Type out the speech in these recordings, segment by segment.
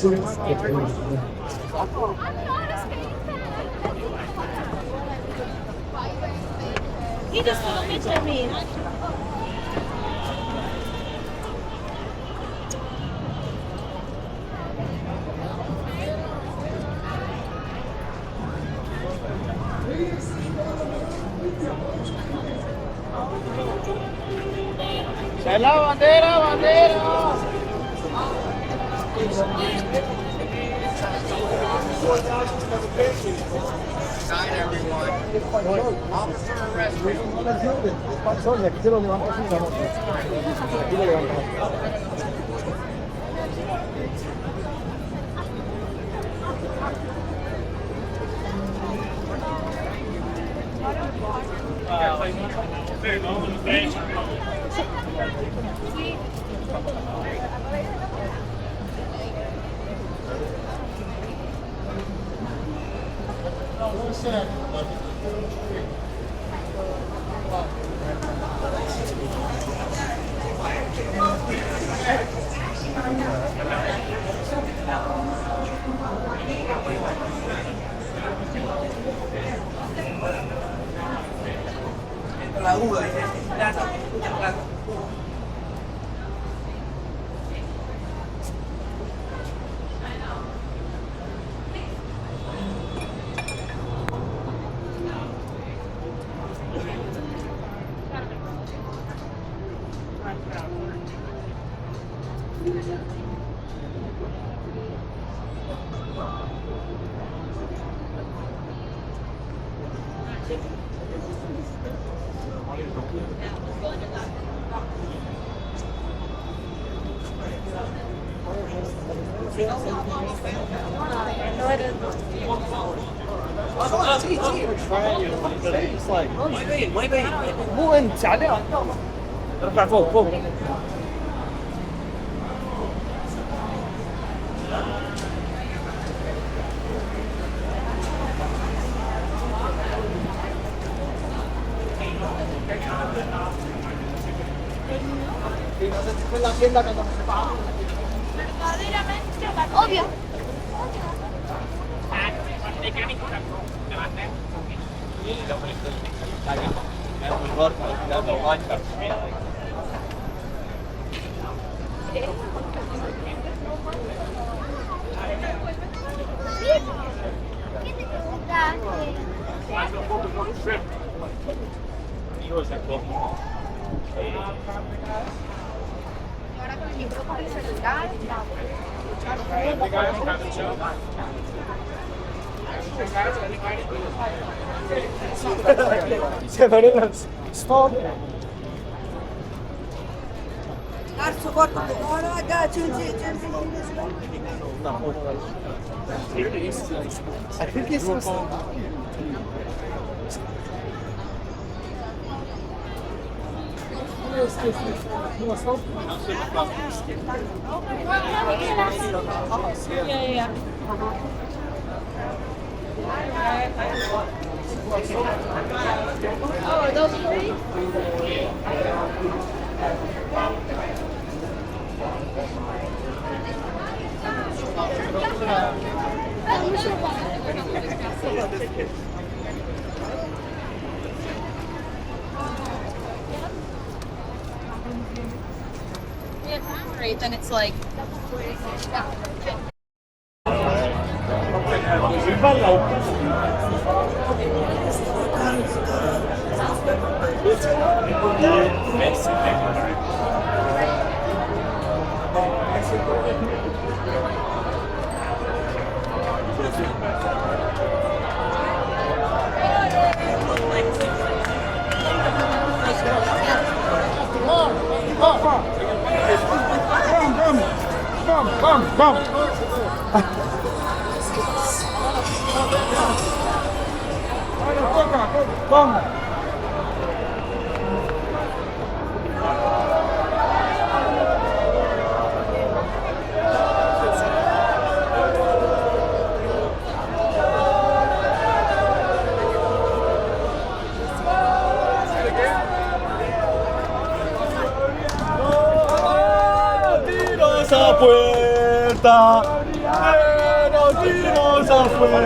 He just took a picture of me. ¡La bandera, bandera! Aquí se lo levantamos. Aquí lo levantamos. La uva, muy bien. Muy chale. Fogo. Verdaderamente, obvio. Ahora con el micrófono y celular. Stop. I think it's Yeah. Oh, are those free? Yeah, right, then it's like Bum. Tiros a puerta. Nos dimos afuera.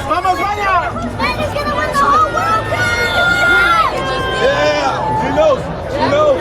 ¡Vamos, vaya! Spain's gonna win the whole World Cup! Yeah, she knows. She knows.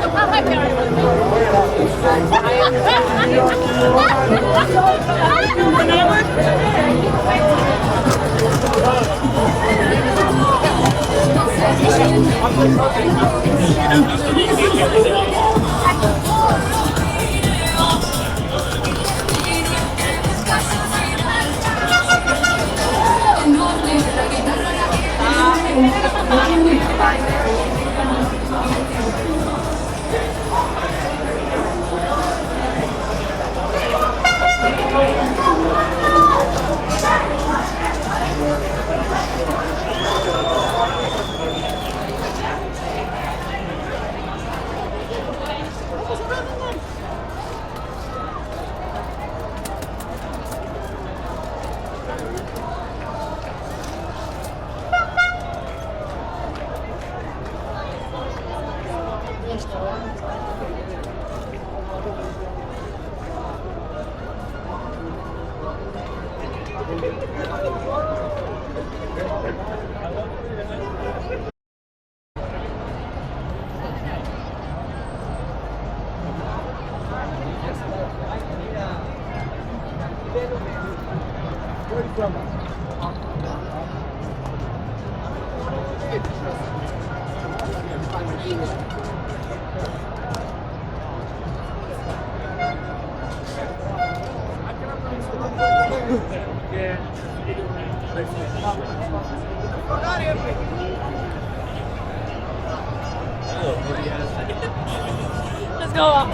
Let's go up.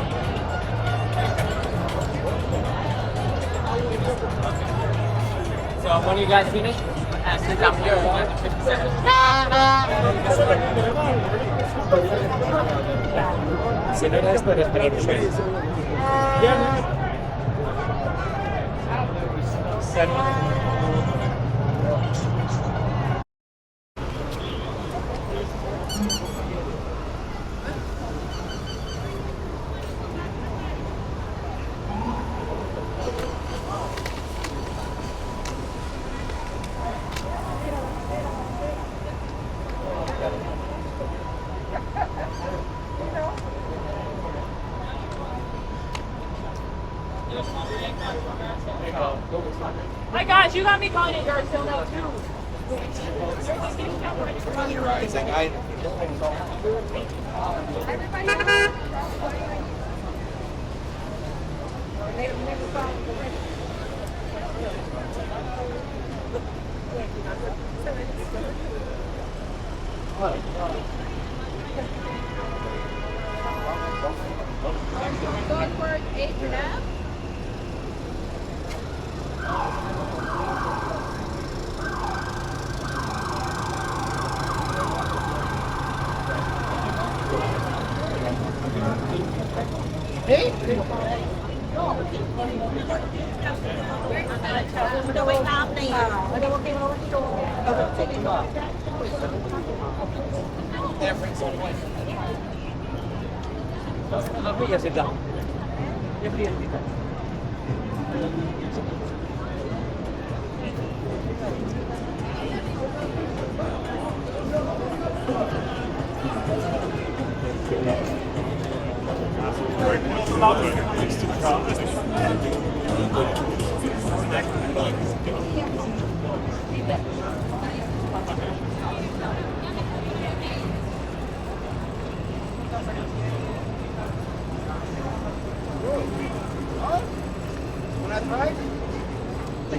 So when you guys finish, sit down here. You get 50 seconds. Si no eres por esperar. My gosh, you got me calling it yard sale now too. You're right. Saying I. Going for 8.5. Yeah, sit down.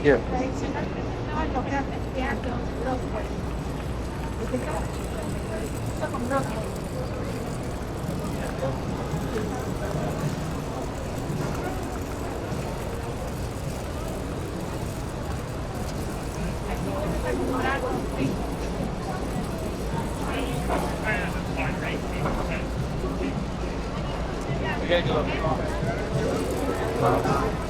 Thank you. We gotta go.